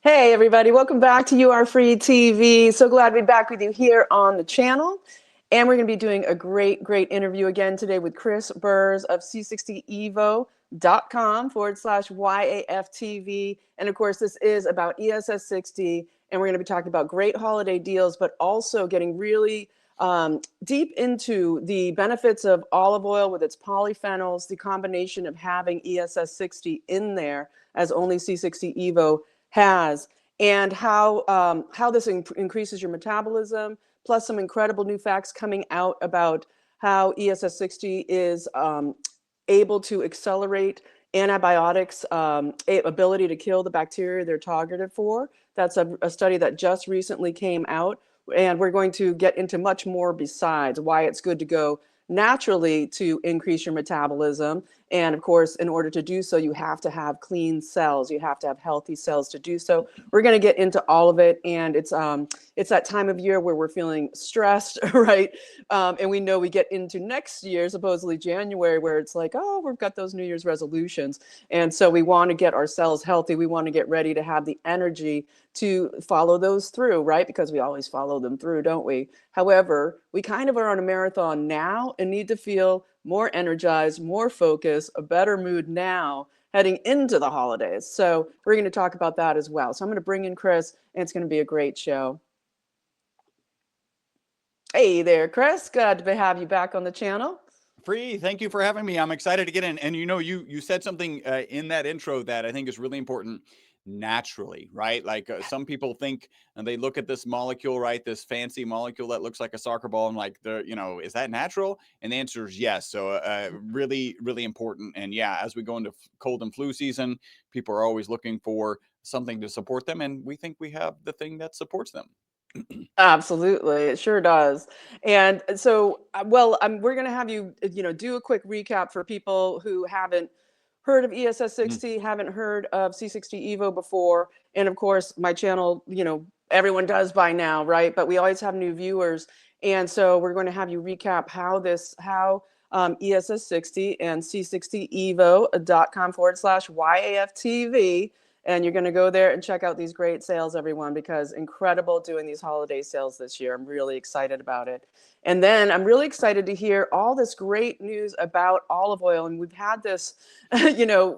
Hey everybody, welcome back to You Are Free TV. So glad to be back with you here on the channel. And we're going to be doing a great interview again today with Chris Burres of C60EVO.com/YAFTV. And of course, this is about ESS60. And we're going to be talking about great holiday deals, but also getting really deep into the benefits of olive oil with its polyphenols, the combination of having ESS60 in there as only C60 EVO has, and how this increases your metabolism, plus some incredible new facts coming out about how ESS60 is able to accelerate antibiotics ability to kill the bacteria they're targeted for. That's a study that just recently came out, and we're going to get into much more besides why it's good to go naturally to increase your metabolism. And of course, in order to do so, you have to have clean cells. You have to have healthy cells to do so. We're going to get into all of it. And it's that time of year where we're feeling stressed, right? And we know we get into next year, supposedly January, where it's like, oh, we've got those New Year's resolutions. And so we want to get our cells healthy. We want to get ready to have the energy to follow those through, right? Because we always follow them through, don't we? However, we kind of are on a marathon now and need to feel more energized, more focused, a better mood now heading into the holidays. So we're going to talk about that as well. So I'm going to bring in Chris, and it's going to be a great show. Hey there, Chris. Glad to have you back on the channel. Free, thank you for having me. I'm excited to get in. And you said something in that intro that I think is really important. Naturally, right? Like some people think and they look at this molecule, right? This fancy molecule that looks like a soccer ball, and like is that natural? And the answer is yes. So really important. And yeah, as we go into cold and flu season, people are always looking for something to support them, and we think we have the thing that supports them. Absolutely, it sure does. And so, we're going to have you, do a quick recap for people who haven't heard of ESS60, haven't heard of C60 EVO before. And of course, my channel, everyone does by now, right? But we always have new viewers. And so we're going to have you recap how ESS60 and C60EVO.com/YAFTV. And you're going to go there and check out these great sales, everyone, because incredible doing these holiday sales this year. I'm really excited about it. And then I'm really excited to hear all this great news about olive oil. And we've had this, C60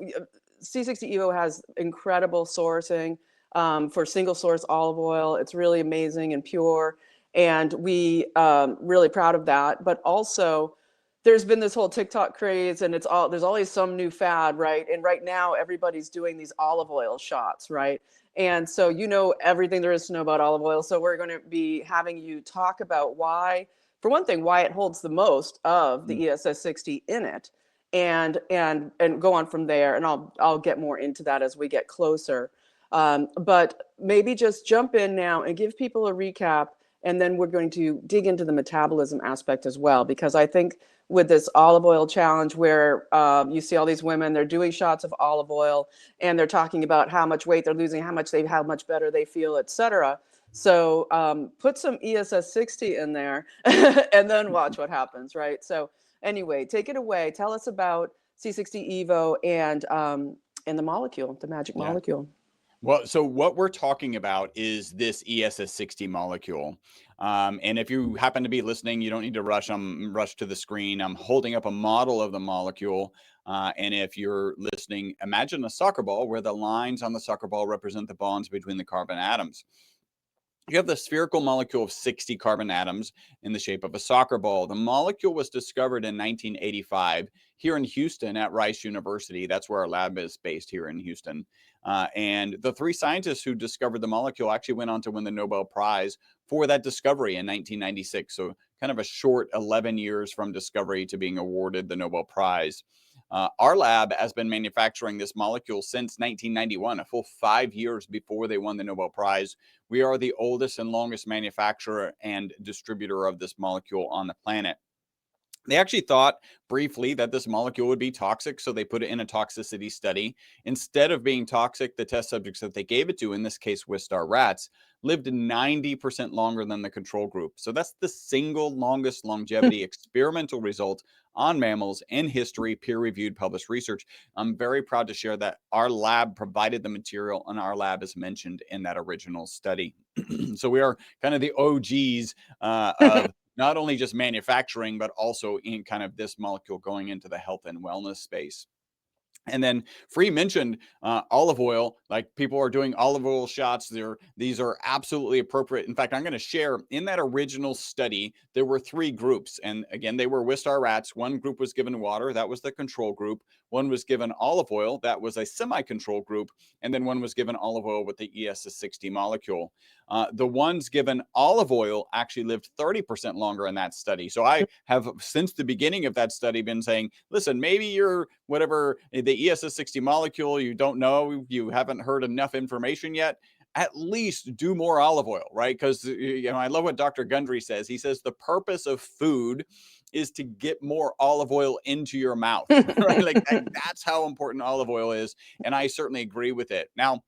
EVO has incredible sourcing for single source olive oil. It's really amazing and pure. And we really proud of that. But also, there's been this whole TikTok craze, and there's always some new fad, right? And right now everybody's doing these olive oil shots, right? And so everything there is to know about olive oil. So we're going to be having you talk about why, for one thing, why it holds the most of the ESS60 in it, and go on from there. And I'll get more into that as we get closer. But maybe just jump in now and give people a recap, and then we're going to dig into the metabolism aspect as well, because I think with this olive oil challenge where you see all these women, they're doing shots of olive oil and they're talking about how much weight they're losing, how much better they feel, etc. So put some ESS60 in there and then watch what happens, right? So anyway, take it away. Tell us about C60 EVO and the molecule, the magic molecule. Well, so what we're talking about is this ESS60 molecule. And if you happen to be listening, you don't need to rush to the screen. I'm holding up a model of the molecule. And if you're listening, imagine a soccer ball where the lines on the soccer ball represent the bonds between the carbon atoms. You have the spherical molecule of 60 carbon atoms in the shape of a soccer ball. The molecule was discovered in 1985 here in Houston at Rice University. That's where our lab is based, here in Houston. And the three scientists who discovered the molecule actually went on to win the Nobel Prize for that discovery in 1996. So kind of a short 11 years from discovery to being awarded the Nobel Prize. Our lab has been manufacturing this molecule since 1991, a full 5 years before they won the Nobel Prize. We are the oldest and longest manufacturer and distributor of this molecule on the planet. They actually thought briefly that this molecule would be toxic, so they put it in a toxicity study. Instead of being toxic, the test subjects that they gave it to, in this case Wistar rats, lived 90% longer than the control group. So that's the single longest longevity experimental result on mammals in history, peer-reviewed published research. I'm very proud to share that our lab provided the material, and our lab is mentioned in that original study. So we are kind of the OGs of not only just manufacturing, but also in kind of this molecule going into the health and wellness space. And then Free mentioned olive oil, like people are doing olive oil shots. These are absolutely appropriate. In fact, I'm going to share in that original study, there were 3 groups. And again, they were Wistar rats. One group was given water. That was the control group. One was given olive oil. That was a semi-control group. And then one was given olive oil with the ESS60 molecule. The ones given olive oil actually lived 30% longer in that study. So I have, since the beginning of that study, been saying, listen, maybe you're whatever the ESS60 molecule, you don't know, you haven't heard enough information yet. At least do more olive oil, right? Because, you know, I love what Dr. Gundry says. He says the purpose of food is to get more olive oil into your mouth, right? Like that's how important olive oil is. And I certainly agree with it. Now,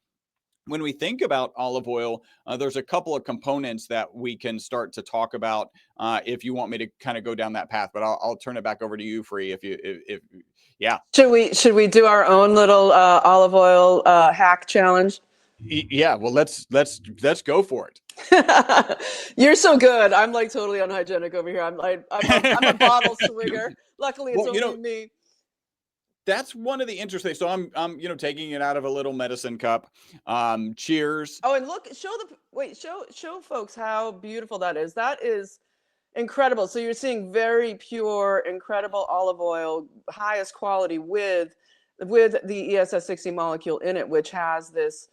when we think about olive oil, there's a couple of components that we can start to talk about if you want me to kind of go down that path, but I'll turn it back over to you, Free, if yeah. Should we do our own little olive oil hack challenge? Yeah, well, let's go for it. You're so good. I'm like totally unhygienic over here. I'm a bottle swinger. Luckily, it's only me. That's one of the interesting. So I'm taking it out of a little medicine cup. Cheers. Oh, and look, show folks how beautiful that is. That is incredible. So you're seeing very pure, incredible olive oil, highest quality with the ESS60 molecule in it, which has this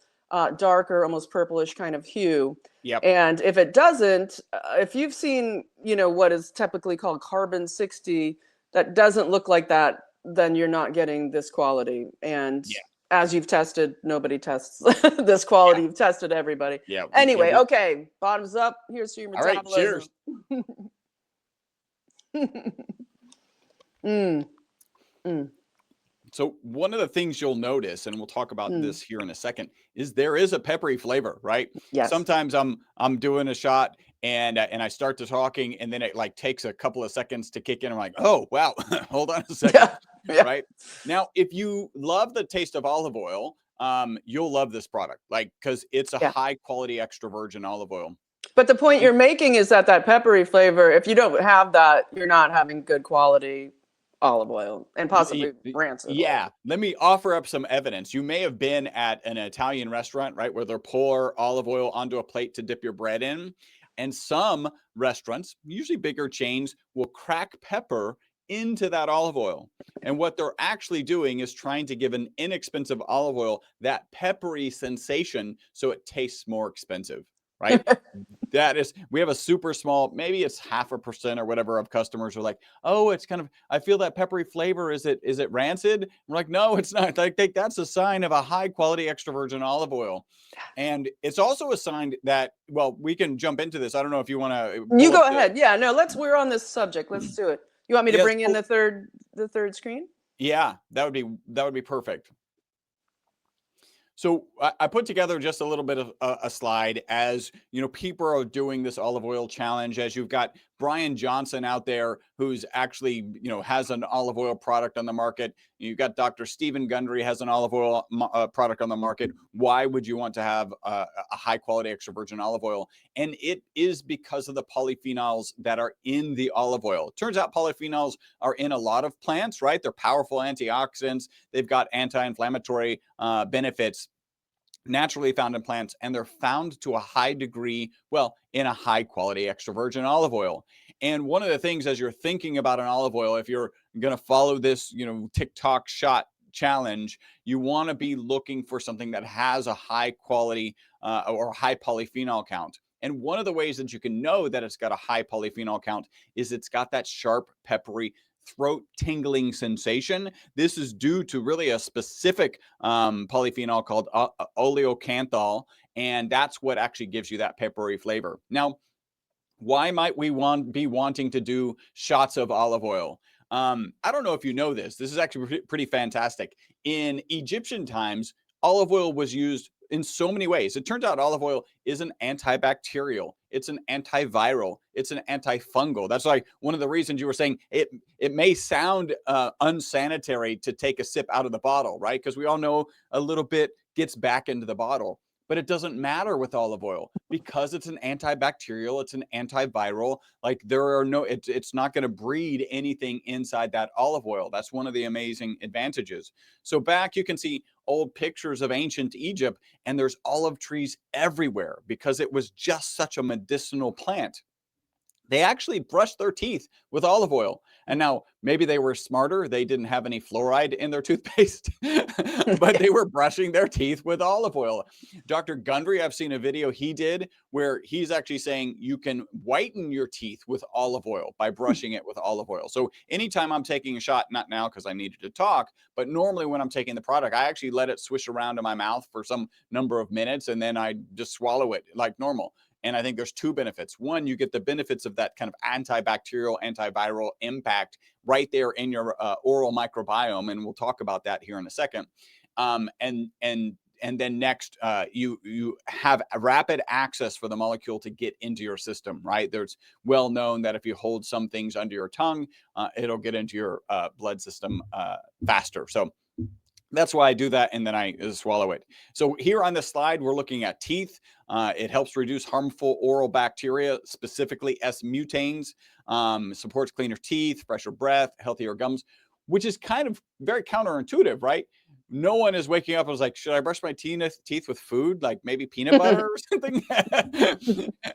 darker, almost purplish kind of hue. Yep. And if it doesn't, if you've seen, what is typically called carbon 60, that doesn't look like that, then you're not getting this quality. And as you've tested, nobody tests this quality. You've tested everybody. Yeah. Anyway, okay, bottoms up. Here's to your metabolism. All right, cheers. So one of the things you'll notice, and we'll talk about this here in a second, is there is a peppery flavor, right? Yes. Sometimes I'm doing a shot and I start to talking, and then it like takes a couple of seconds to kick in. I'm like, oh wow, hold on a second, right? Now, if you love the taste of olive oil, you'll love this product, like because it's a high quality extra virgin olive oil. But the point you're making is that peppery flavor, if you don't have that, you're not having good quality olive oil, and possibly rancid oil. Let me offer up some evidence. You may have been at an Italian restaurant, right, where they'll pour olive oil onto a plate to dip your bread in. And some restaurants, usually bigger chains, will crack pepper into that olive oil. And what they're actually doing is trying to give an inexpensive olive oil that peppery sensation so it tastes more expensive, right? We have a super small, maybe it's 0.5% or whatever of customers who are like, oh, it's kind of, I feel that peppery flavor. Is it rancid? We're like, no, it's not. I think that's a sign of a high quality extra virgin olive oil. And it's also a sign that, well, we can jump into this. I don't know if you want to. You go ahead. Yeah, no, we're on this subject. Let's do it. You want me to bring in the third screen? Yeah, that would be perfect. So I put together just a little bit of a slide as, people are doing this olive oil challenge, as you've got Brian Johnson out there who's actually, has an olive oil product on the market. You've got Dr. Stephen Gundry has an olive oil product on the market. Why would you want to have a high quality extra virgin olive oil? And it is because of the polyphenols that are in the olive oil. It turns out polyphenols are in a lot of plants, right? They're powerful antioxidants. They've got anti-inflammatory benefits naturally found in plants, and they're found to a high degree, in a high quality extra virgin olive oil. And one of the things, as you're thinking about an olive oil, if you're going to follow this, TikTok shot challenge, you want to be looking for something that has a high quality or high polyphenol count. And one of the ways that you can know that it's got a high polyphenol count is it's got that sharp, peppery, throat tingling sensation. This is due to really a specific polyphenol called oleocanthal, and that's what actually gives you that peppery flavor. Now, Why might we be wanting to do shots of olive oil? I don't know if you know this. This is actually pretty fantastic. In Egyptian times, olive oil was used in so many ways. It turns out olive oil is an antibacterial, it's an antiviral, it's an antifungal. That's why one of the reasons you were saying it may sound unsanitary to take a sip out of the bottle, right? Because we all know a little bit gets back into the bottle. But it doesn't matter with olive oil because it's an antibacterial, it's an antiviral. Like there are no, it's not going to breed anything inside that olive oil. That's one of the amazing advantages. So back, you can see old pictures of ancient Egypt, and there's olive trees everywhere because it was just such a medicinal plant. They actually brushed their teeth with olive oil. And now maybe they were smarter. They didn't have any fluoride in their toothpaste, but they were brushing their teeth with olive oil. Dr. Gundry, I've seen a video he did where he's actually saying you can whiten your teeth with olive oil by brushing it with olive oil. So anytime I'm taking a shot, not now because I needed to talk, but normally when I'm taking the product, I actually let it swish around in my mouth for some number of minutes and then I just swallow it like normal. And I think there's two benefits. One, you get the benefits of that kind of antibacterial, antiviral impact right there in your oral microbiome, and we'll talk about that here in a second. And then next, you have rapid access for the molecule to get into your system, right? There's well known that if you hold some things under your tongue, it'll get into your blood system faster. So that's why I do that, and then I swallow it. So here on this slide, we're looking at teeth. It helps reduce harmful oral bacteria, specifically S mutanes, supports cleaner teeth, fresher breath, healthier gums, which is kind of very counterintuitive, right? No one is waking up and was like, should I brush my teeth with food, like maybe peanut butter or something?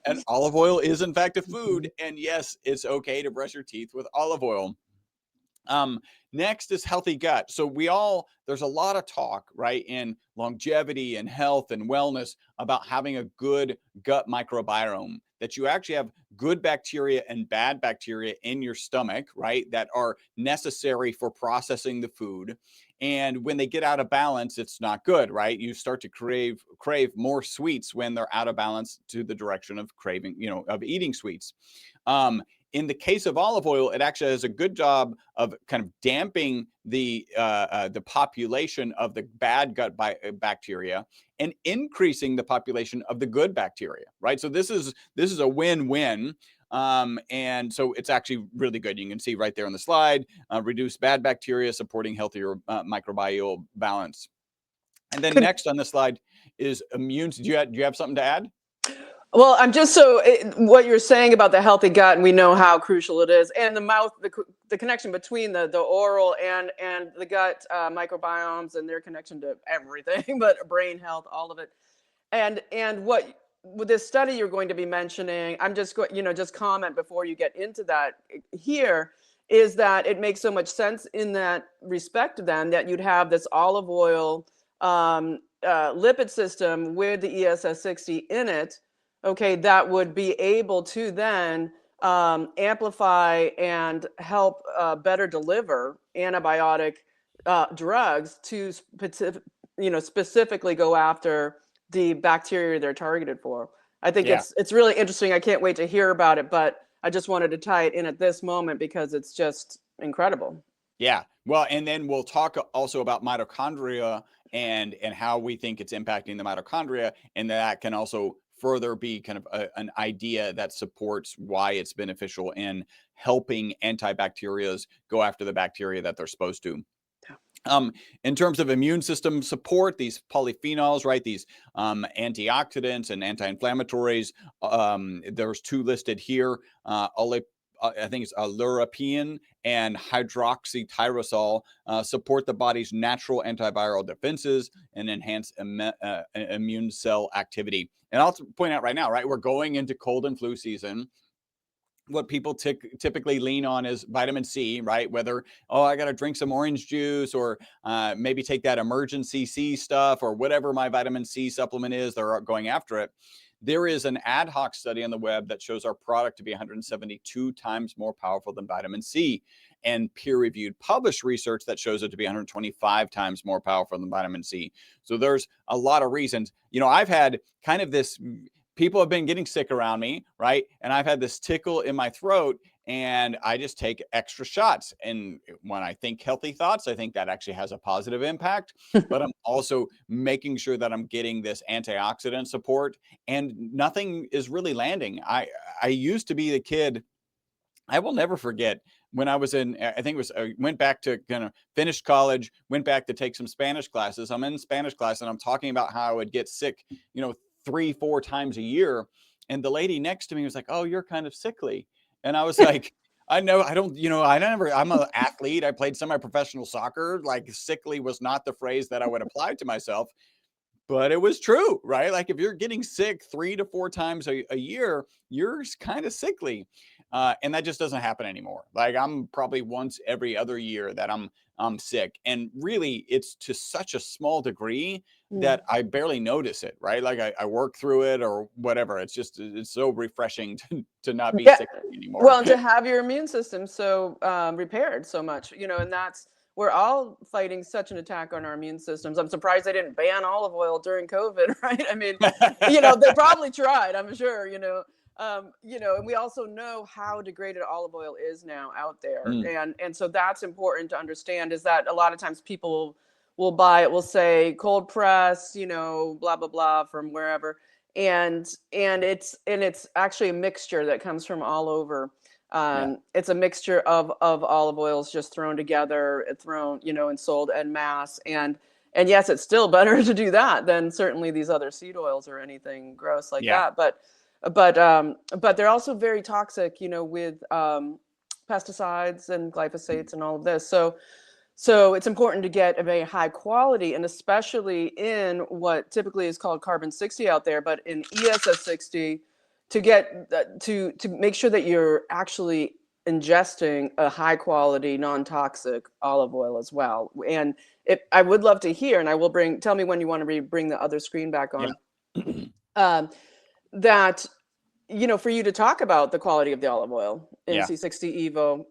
And olive oil is, in fact, a food. And yes, it's okay to brush your teeth with olive oil. Next is healthy gut. So there's a lot of talk, right, in longevity and health and wellness about having a good gut microbiome, that you actually have good bacteria and bad bacteria in your stomach, right, that are necessary for processing the food. And when they get out of balance, it's not good, right? You start to crave more sweets when they're out of balance to the direction of craving, of eating sweets. In the case of olive oil, it actually does a good job of kind of damping the population of the bad gut bacteria and increasing the population of the good bacteria, right? So this is a win-win. And so it's actually really good. You can see right there on the slide, reduce bad bacteria, supporting healthier microbial balance. And then next on the slide is immune. Do you have something to add? Well, I'm just what you're saying about the healthy gut, and we know how crucial it is, and the mouth, the connection between the oral and the gut microbiomes and their connection to everything, but brain health, all of it. And what with this study you're going to be mentioning, I'm just going, just comment before you get into that here, is that it makes so much sense in that respect then that you'd have this olive oil lipid system with the ESS60 in it. Okay, that would be able to then amplify and help better deliver antibiotic drugs to specifically go after the bacteria they're targeted for. I think it's really interesting. I can't wait to hear about it, but I just wanted to tie it in at this moment because it's just incredible. Yeah. Well, and then we'll talk also about mitochondria and how we think it's impacting the mitochondria, and that can also further be kind of an idea that supports why it's beneficial in helping antibacterias go after the bacteria that they're supposed to. In terms of immune system support, these polyphenols, right, these antioxidants and anti-inflammatories, there's two listed here. I think it's lurapine and hydroxytyrosol support the body's natural antiviral defenses and enhance immune cell activity. And I'll point out right now, right, we're going into cold and flu season. What people typically lean on is vitamin C, right? Whether, I got to drink some orange juice or maybe take that emergency C stuff or whatever my vitamin C supplement is, they're going after it. There is an ad hoc study on the web that shows our product to be 172 times more powerful than vitamin C, and peer-reviewed published research that shows it to be 125 times more powerful than vitamin C. So there's a lot of reasons. I've had kind of this people have been getting sick around me, right? And I've had this tickle in my throat, and I just take extra shots. And when I think healthy thoughts, I think that actually has a positive impact. But I'm also making sure that I'm getting this antioxidant support, and nothing is really landing. I used to be the kid. I will never forget when I was in, I think it was, went back to kind of finish college, went back to take some Spanish classes. I'm in Spanish class and I'm talking about how I would get sick, 3, 4 times a year. And the lady next to me was like, "Oh, you're kind of sickly." And I was like, I know, I don't, I'm an athlete. I played semi-professional soccer. Like, sickly was not the phrase that I would apply to myself. But it was true, right? Like, if you're getting sick 3 to 4 times a year, you're kind of sickly. And that just doesn't happen anymore. Like, I'm probably once every other year that I'm sick. And really, it's to such a small degree that I barely notice it, right? Like, I work through it or whatever. It's so refreshing to not be Yeah. sick anymore. Well, and to have your immune system so repaired so much, and that's, we're all fighting such an attack on our immune systems. I'm surprised they didn't ban olive oil during COVID, right? I mean, they probably tried, I'm sure, and we also know how degraded olive oil is now out there. Mm, And so that's important to understand, is that a lot of times people will buy it, will say cold press, blah, blah, blah, from wherever. And it's actually a mixture that comes from all over. yeah. It's a mixture of olive oils just thrown together, and sold en masse. And yes, it's still better to do that than certainly these other seed oils or anything gross like Yeah. that. But they're also very toxic, with pesticides and glyphosates and all of this. So it's important to get a very high quality, and especially in what typically is called carbon 60 out there, but in ESS60, to get to make sure that you're actually ingesting a high quality, non-toxic olive oil as well. And I would love to hear, and I will tell me when you want to bring the other screen back on, Yeah. um, that, for you to talk about the quality of the olive oil in Yeah. C60 EVO.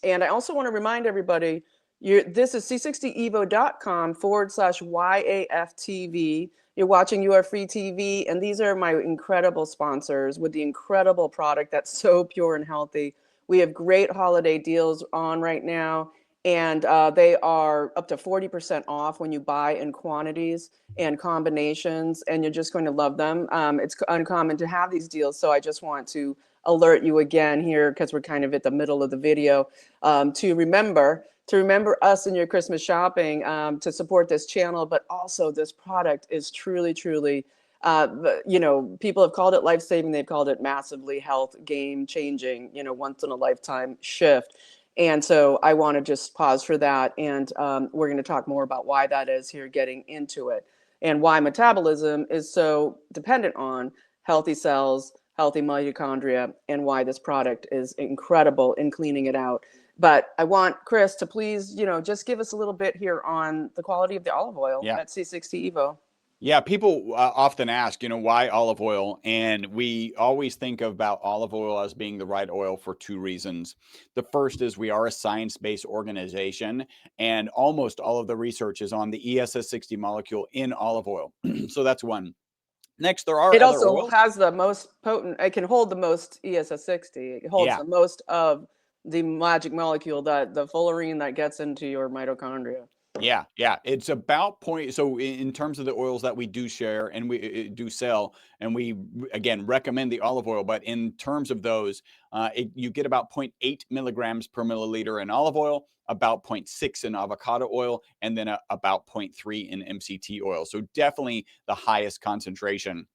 And I also want to remind everybody, this is c60evo.com/YAFTV. You're watching You Are Free TV, and these are my incredible sponsors with the incredible product that's so pure and healthy. We have great holiday deals on right now, and they are up to 40% off when you buy in quantities and combinations, and you're just going to love them. It's uncommon to have these deals, so I just want to alert you again here, because we're kind of at the middle of the video, to remember us in your Christmas shopping, to support this channel. But also, this product is truly, truly, people have called it life-saving. They've called it massively health game-changing, once in a lifetime shift. And so I want to just pause for that. And we're going to talk more about why that is here, getting into it, and why metabolism is so dependent on healthy cells, healthy mitochondria, and why this product is incredible in cleaning it out. But I want Chris to please, just give us a little bit here on the quality of the olive oil Yeah. at C60 EVO. Yeah, people often ask, why olive oil? And we always think about olive oil as being the right oil for 2 reasons. The first is we are a science-based organization, and almost all of the research is on the ESS60 molecule in olive oil. So that's one. Next, there are It other also oils. has the most potent, it can hold the most ESS60. It holds Yeah. the most of the magic molecule, the fullerene that gets into your mitochondria. Yeah, yeah. It's about point. So in terms of the oils that we do share and we do sell, and we again recommend the olive oil, but in terms of those, you get about 0.8 milligrams per milliliter in olive oil, about 0.6 in avocado oil, and then about 0.3 in MCT oil. So definitely the highest concentration.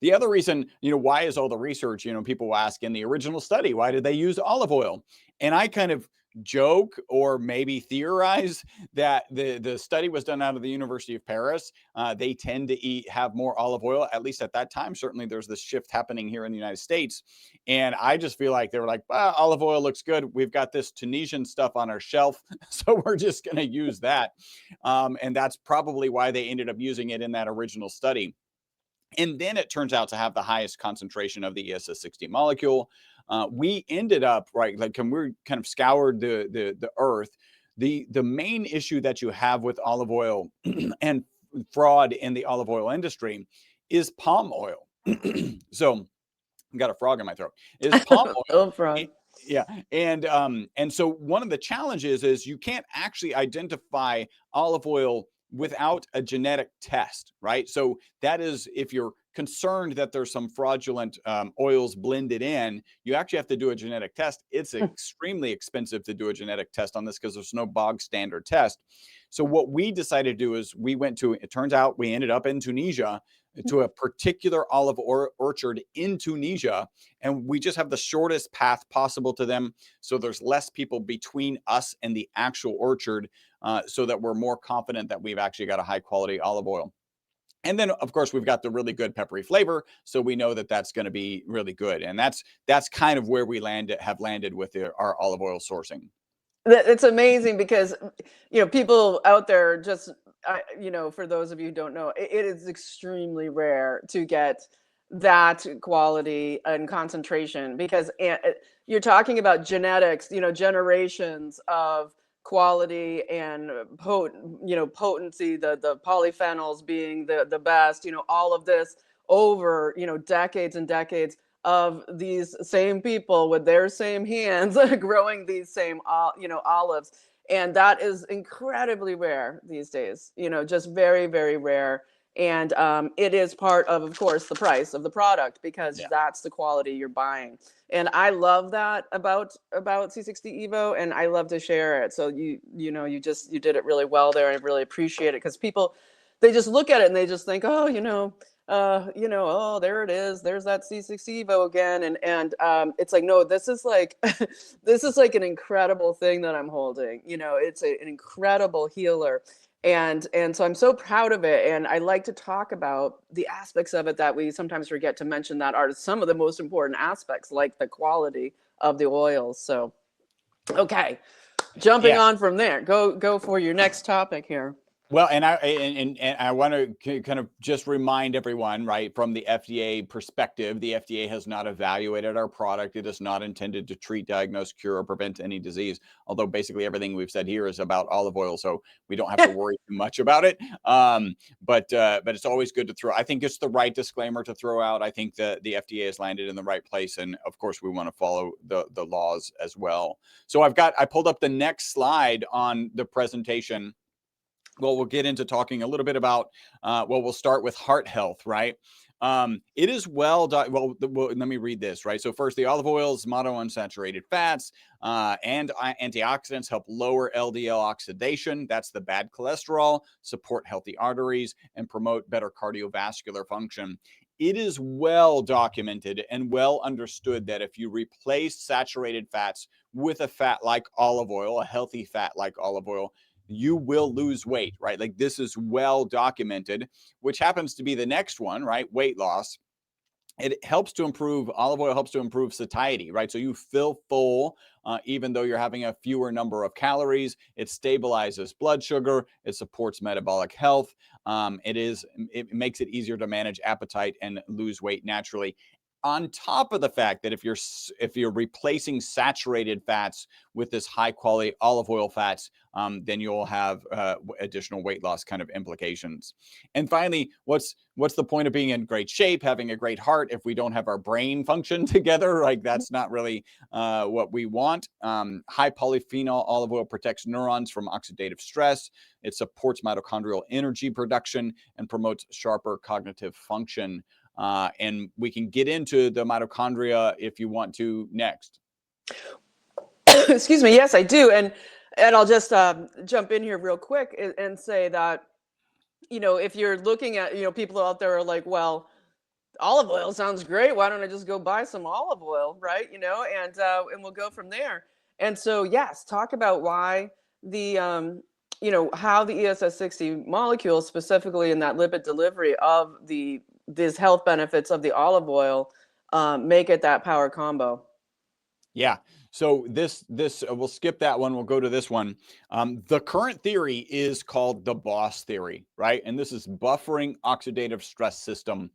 The other reason, why is all the research, people will ask in the original study, why did they use olive oil? And I kind of joke or maybe theorize that the study was done out of the University of Paris. They tend to have more olive oil, at least at that time. Certainly there's this shift happening here in the United States. And I just feel like they were like, well, olive oil looks good. We've got this Tunisian stuff on our shelf, so we're just going to use that. And that's probably why they ended up using it in that original study. And then it turns out to have the highest concentration of the ESS60 molecule. We ended up, right, like when we kind of scoured the earth, the main issue that you have with olive oil and fraud in the olive oil industry is palm oil. So I've got a frog in my throat, is palm oil. Oh, frog. Yeah. And so one of the challenges is you can't actually identify olive oil without a genetic test, right? So that is, if you're concerned that there's some fraudulent oils blended in, you actually have to do a genetic test. It's extremely expensive to do a genetic test on this because there's no bog standard test. So what we decided to do is we went to, it turns out we ended up in Tunisia, to a particular olive orchard in Tunisia, and we just have the shortest path possible to them. So there's less people between us and the actual orchard, so that we're more confident that we've actually got a high quality olive oil. And then, of course, we've got the really good peppery flavor, so we know that that's going to be really good. And that's kind of where we have landed with our olive oil sourcing. It's amazing because, people out there just, for those of you who don't know, it is extremely rare to get that quality and concentration because you're talking about genetics, generations of quality and potency, the polyphenols being the best, all of this over, decades and decades of these same people with their same hands growing these same olives, and that is incredibly rare these days, just very, very rare. And it is part of course the price of the product because Yeah. that's the quality you're buying. And I love that about C60 Evo, and I love to share it. So you did it really well there. I really appreciate it because people, they just look at it and they just think, oh, oh, there it is. There's that C60 Evo again. And it's like, no, this is like, this is like an incredible thing that I'm holding. It's an incredible healer. And so I'm so proud of it. And I like to talk about the aspects of it that we sometimes forget to mention that are some of the most important aspects, like the quality of the oils. So, okay, jumping Yeah. on from there, go for your next topic here. Well, and I want to kind of just remind everyone, right, from the FDA perspective, the FDA has not evaluated our product. It is not intended to treat, diagnose, cure, or prevent any disease. Although basically everything we've said here is about olive oil, so we don't have to worry too much about it. But it's always good to throw. I think it's the right disclaimer to throw out. I think that the FDA has landed in the right place, and of course we want to follow the laws as well. So I pulled up the next slide on the presentation. Well, we'll get into talking a little bit about, we'll start with heart health, right? It is let me read this, right? So first, the olive oils, monounsaturated fats, and antioxidants help lower LDL oxidation. That's the bad cholesterol, support healthy arteries, and promote better cardiovascular function. It is well documented and well understood that if you replace saturated fats with a fat like olive oil, a healthy fat like olive oil, you will lose weight, right? Like this is well documented, which happens to be the next one, right? Weight loss. It helps to improve, olive oil helps to improve satiety, right? So you feel full, even though you're having a fewer number of calories. It stabilizes blood sugar. It supports metabolic health. It makes it easier to manage appetite and lose weight naturally. On top of the fact that if you're replacing saturated fats with this high quality olive oil fats, then you'll have additional weight loss kind of implications. And finally, what's the point of being in great shape, having a great heart, if we don't have our brain function together? Like that's not really what we want. High polyphenol olive oil protects neurons from oxidative stress. It supports mitochondrial energy production and promotes sharper cognitive function. And we can get into the mitochondria if you want to next. Excuse me. Yes, I do. And I'll just jump in here real quick and say that, if you're looking at, people out there are like, well, olive oil sounds great. Why don't I just go buy some olive oil, right? And we'll go from there. And so, yes, talk about why how the ESS60 molecule, specifically in that lipid delivery of these health benefits of the olive oil, make it that power combo. Yeah. So this we'll skip that one. We'll go to this one. The current theory is called the BOSS theory, right? And this is buffering oxidative stress system.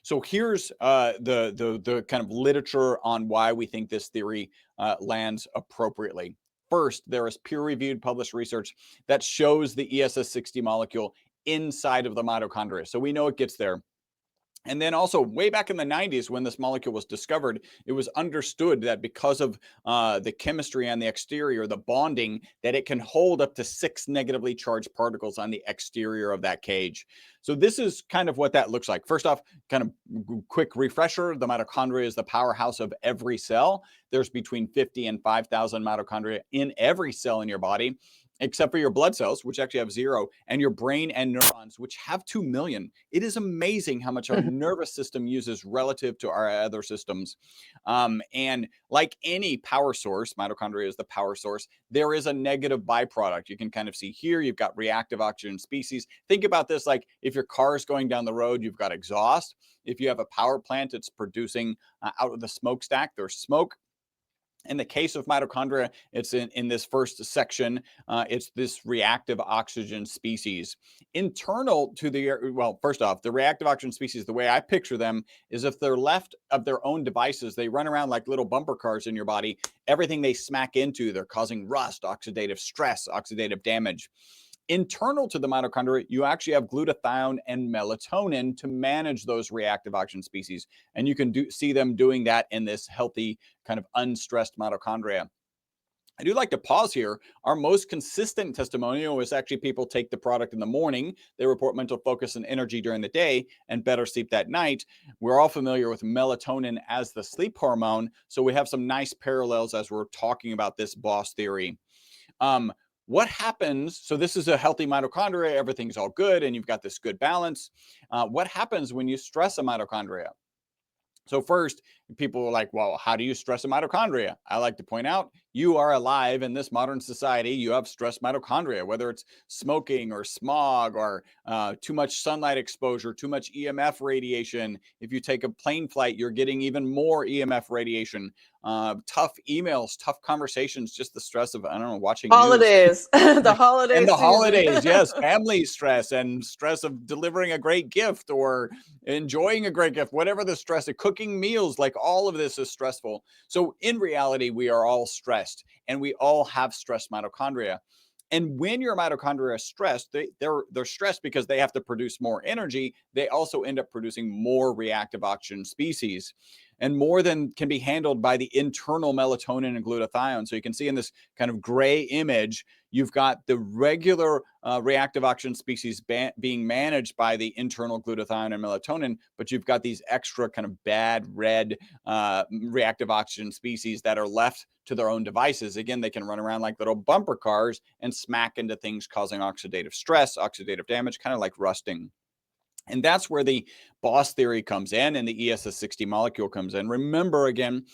So here's the kind of literature on why we think this theory lands appropriately. First, there is peer-reviewed published research that shows the ESS60 molecule inside of the mitochondria. So we know it gets there. And then also way back in the 90s when this molecule was discovered, it was understood that because of the chemistry on the exterior, the bonding, that it can hold up to 6 negatively charged particles on the exterior of that cage. So this is kind of what that looks like. First off, kind of quick refresher, the mitochondria is the powerhouse of every cell. There's between 50 and 5,000 mitochondria in every cell in your body, except for your blood cells, which actually have 0, and your brain and neurons, which have 2 million. It is amazing how much our nervous system uses relative to our other systems. And like any power source, mitochondria is the power source, there is a negative byproduct. You can kind of see here, you've got reactive oxygen species. Think about this like if your car is going down the road, you've got exhaust. If you have a power plant, it's producing out of the smokestack, there's smoke. In the case of mitochondria, it's in this first section, it's this reactive oxygen species. Internal to the, well, first off, the reactive oxygen species, the way I picture them is if they're left of their own devices, they run around like little bumper cars in your body. Everything they smack into, they're causing rust, oxidative stress, oxidative damage. Internal to the mitochondria, you actually have glutathione and melatonin to manage those reactive oxygen species. And you can see them doing that in this healthy, kind of unstressed mitochondria. I do like to pause here. Our most consistent testimonial is actually people take the product in the morning. They report mental focus and energy during the day and better sleep that night. We're all familiar with melatonin as the sleep hormone. So we have some nice parallels as we're talking about this boss theory. What happens? So this is a healthy mitochondria. Everything's all good, and you've got this good balance. What happens when you stress a mitochondria? So first, people are like, well, how do you stress a mitochondria? I like to point out, you are alive in this modern society. You have stressed mitochondria, whether it's smoking or smog or too much sunlight exposure, too much EMF radiation. If you take a plane flight, you're getting even more EMF radiation. Tough emails, tough conversations, just the stress of, I don't know, watching news. Holidays, the holiday And the season. holidays, yes, family stress and stress of delivering a great gift or enjoying a great gift, whatever the stress of cooking meals, like all of this is stressful. So in reality, we are all stressed and we all have stressed mitochondria. And when your mitochondria are stressed, they're stressed because they have to produce more energy. They also end up producing more reactive oxygen species and more than can be handled by the internal melatonin and glutathione. So you can see in this kind of gray image, you've got the regular reactive oxygen species being managed by the internal glutathione and melatonin, but you've got these extra kind of bad red reactive oxygen species that are left to their own devices. Again, they can run around like little bumper cars and smack into things causing oxidative stress, oxidative damage, kind of like rusting. And that's where the boss theory comes in and the ESS60 molecule comes in. Remember, again,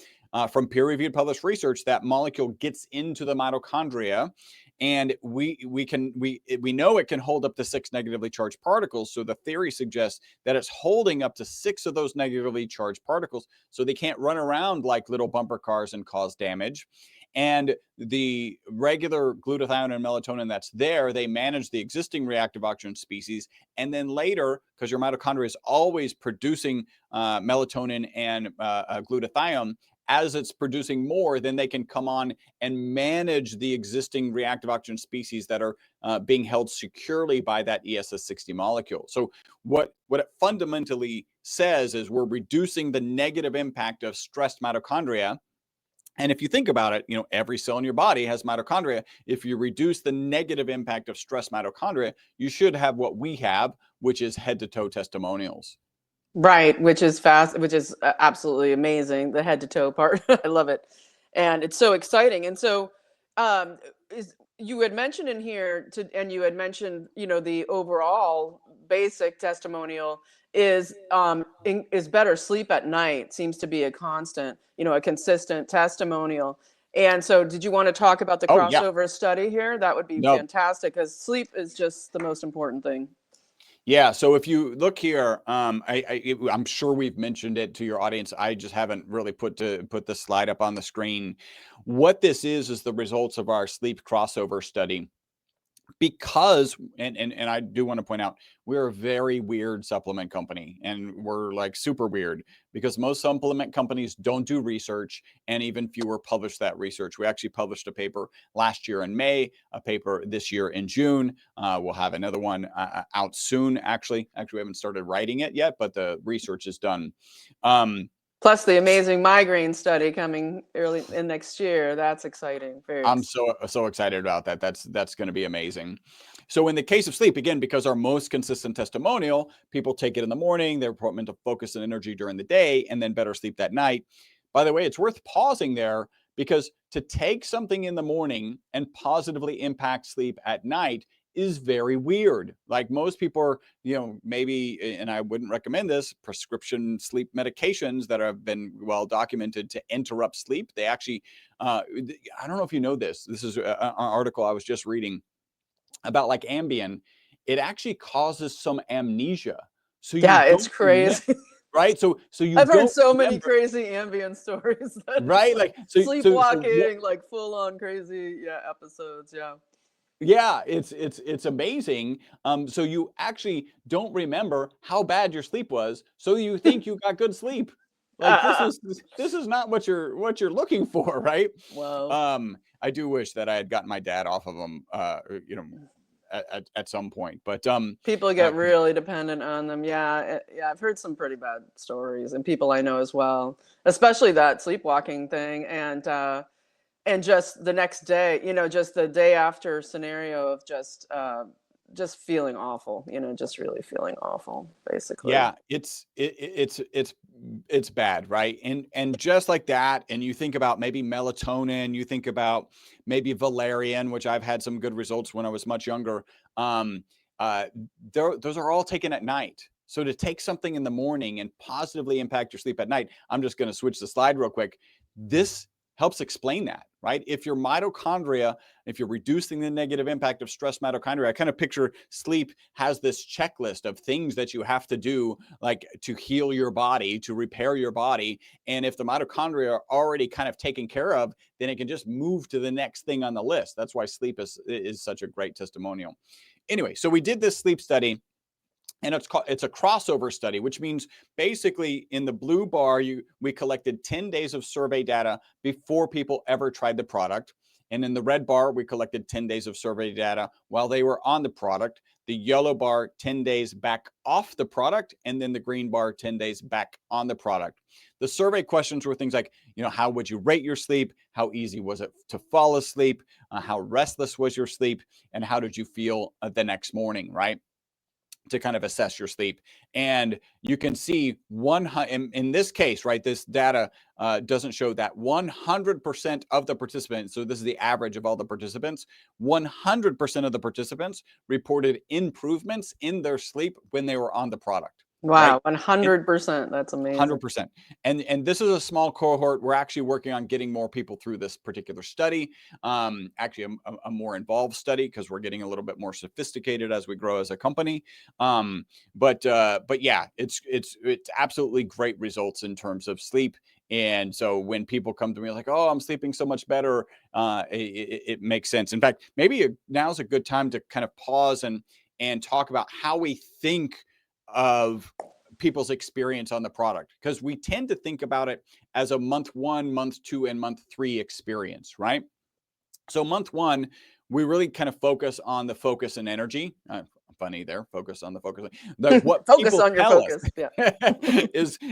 from peer-reviewed published research, that molecule gets into the mitochondria, and we know it can hold up to 6 negatively charged particles. So the theory suggests that it's holding up to 6 of those negatively charged particles, so they can't run around like little bumper cars and cause damage. And the regular glutathione and melatonin that's there, they manage the existing reactive oxygen species. And then later, because your mitochondria is always producing melatonin and glutathione, as it's producing more, then they can come on and manage the existing reactive oxygen species that are being held securely by that ESS60 molecule. So what it fundamentally says is we're reducing the negative impact of stressed mitochondria. And if you think about it, every cell in your body has mitochondria. If you reduce the negative impact of stress mitochondria, you should have what we have, which is head to toe testimonials. Right, which is fast, which is absolutely amazing. The head to toe part, I love it, and it's so exciting. And so, is you had mentioned in here and you had mentioned, the overall basic testimonial is better sleep at night seems to be a constant, a consistent testimonial. And so, did you want to talk about the Oh, yeah. crossover study here? That would be No. fantastic because sleep is just the most important thing. Yeah. So if you look here, I'm sure we've mentioned it to your audience. I just haven't really put the slide up on the screen. What this is the results of our sleep crossover study. because, and I do want to point out, we're a very weird supplement company, and we're like super weird because most supplement companies don't do research, and even fewer publish that research. We actually published a paper last year in May, a paper this year in June. We'll have another one out soon. Actually, we haven't started writing it yet, but the research is done. Plus the amazing migraine study coming early in next year. That's exciting. Very I'm exciting. so excited about that. That's going to be amazing. So in the case of sleep, again, because our most consistent testimonial, people take it in the morning, they report mental focus and energy during the day, and then better sleep that night. By the way, it's worth pausing there because to take something in the morning and positively impact sleep at night is very weird. Like most people are, maybe, and I wouldn't recommend this, prescription sleep medications that have been well documented to interrupt sleep. They actually, I don't know if you know this. This is an article I was just reading about like Ambien. It actually causes some amnesia. So you Yeah, it's don't remember, crazy. right? So you I've heard don't so many remember, crazy ambient stories that it's right? like Like so what? sleepwalking, like full on crazy, yeah, episodes. Yeah. Yeah, it's amazing. So you actually don't remember how bad your sleep was, so you think you got good sleep. Like this is not what you're looking for, right? Wow. I do wish that I had gotten my dad off of them, at some point, but People get really dependent on them. Yeah, yeah, I've heard some pretty bad stories, and people I know as well, especially that sleepwalking thing, and just the next day, just the day after scenario of just feeling awful, just really feeling awful, basically. yeah, it's bad, right? And just like that, and you think about maybe melatonin, you think about maybe valerian, which I've had some good results when I was much younger. Um, uh, those are all taken at night. So to take something in the morning and positively impact your sleep at night, I'm just going to switch the slide real quick. This helps explain that, right? If your mitochondria, if you're reducing the negative impact of stress mitochondria, I kind of picture sleep has this checklist of things that you have to do, like to heal your body, to repair your body. And if the mitochondria are already kind of taken care of, then it can just move to the next thing on the list. That's why sleep is such a great testimonial. Anyway, so we did this sleep study, and it's a crossover study, which means basically in the blue bar, we collected 10 days of survey data before people ever tried the product. And in the red bar, we collected 10 days of survey data while they were on the product. The yellow bar, 10 days back off the product, and then the green bar, 10 days back on the product. The survey questions were things like, how would you rate your sleep? How easy was it to fall asleep? How restless was your sleep? And how did you feel the next morning, right? To kind of assess your sleep. And you can see in this case, right, this data doesn't show that 100% of the participants, so this is the average of all the participants, 100% of the participants reported improvements in their sleep when they were on the product, right? Wow, And 100%. That's amazing. 100%. And this is a small cohort. We're actually working on getting more people through this particular study. Actually, a more involved study because we're getting a little bit more sophisticated as we grow as a company. But yeah, it's absolutely great results in terms of sleep. And so when people come to me like, "Oh, I'm sleeping so much better," it makes sense. In fact, maybe now's a good time to kind of pause and talk about how we think of people's experience on the product, because we tend to think about it as a month 1, month 2, and month 3 experience, right? So month 1, we really kind of focus on the focus and energy. Funny there, focus on the focus. What Focus people on your tell us focus. Yeah.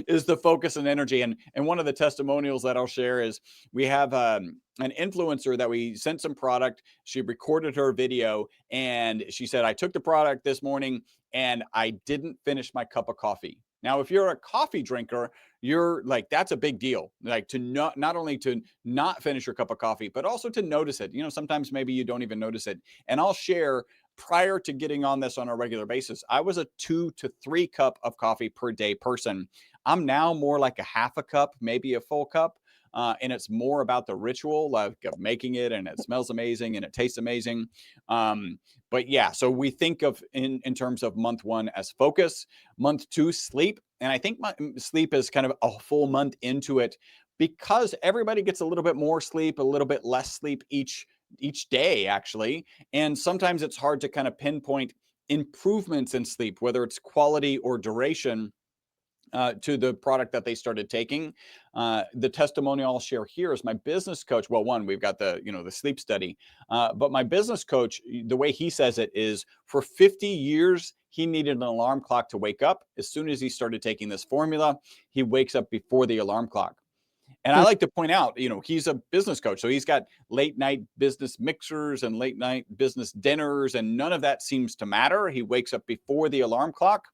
is the focus and energy. And one of the testimonials that I'll share is we have an influencer that we sent some product. She recorded her video and she said, "I took the product this morning and I didn't finish my cup of coffee." Now, if you're a coffee drinker, you're like, that's a big deal. Like to not only to not finish your cup of coffee, but also to notice it. Sometimes maybe you don't even notice it. And I'll share, prior to getting on this on a regular basis, I was a 2 to 3 cup of coffee per day person. I'm now more like a half a cup, maybe a full cup. And it's more about the ritual, like of making it, and it smells amazing and it tastes amazing. But yeah, so we think of in terms of month 1 as focus, month 2 sleep, and I think sleep is kind of a full month into it because everybody gets a little bit more sleep, a little bit less sleep each each day, actually. And sometimes it's hard to kind of pinpoint improvements in sleep, whether it's quality or duration, to the product that they started taking. The testimonial I'll share here is my business coach. Well, one, we've got the, the sleep study, but my business coach, the way he says it is, for 50 years, he needed an alarm clock to wake up. As soon as he started taking this formula, he wakes up before the alarm clock. And I like to point out, he's a business coach. So he's got late night business mixers and late night business dinners, and none of that seems to matter. He wakes up before the alarm clock,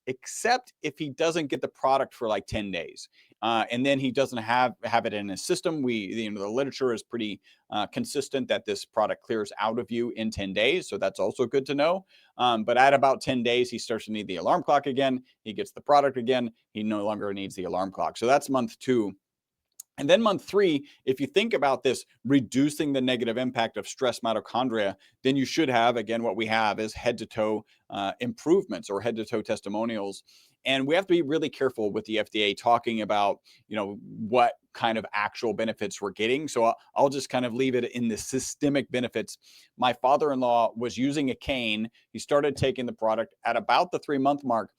except if he doesn't get the product for like 10 days. And then he doesn't have it in his system. The literature is pretty consistent that this product clears out of you in 10 days. So that's also good to know. But at about 10 days, he starts to need the alarm clock again. He gets the product again. He no longer needs the alarm clock. So that's month 2. And then month 3, if you think about this, reducing the negative impact of stress mitochondria, then you should have, again, what we have is head to toe improvements or head to toe testimonials. And we have to be really careful with the FDA talking about, what kind of actual benefits we're getting. So I'll just kind of leave it in the systemic benefits. My father-in-law was using a cane. He started taking the product at about the 3-month mark.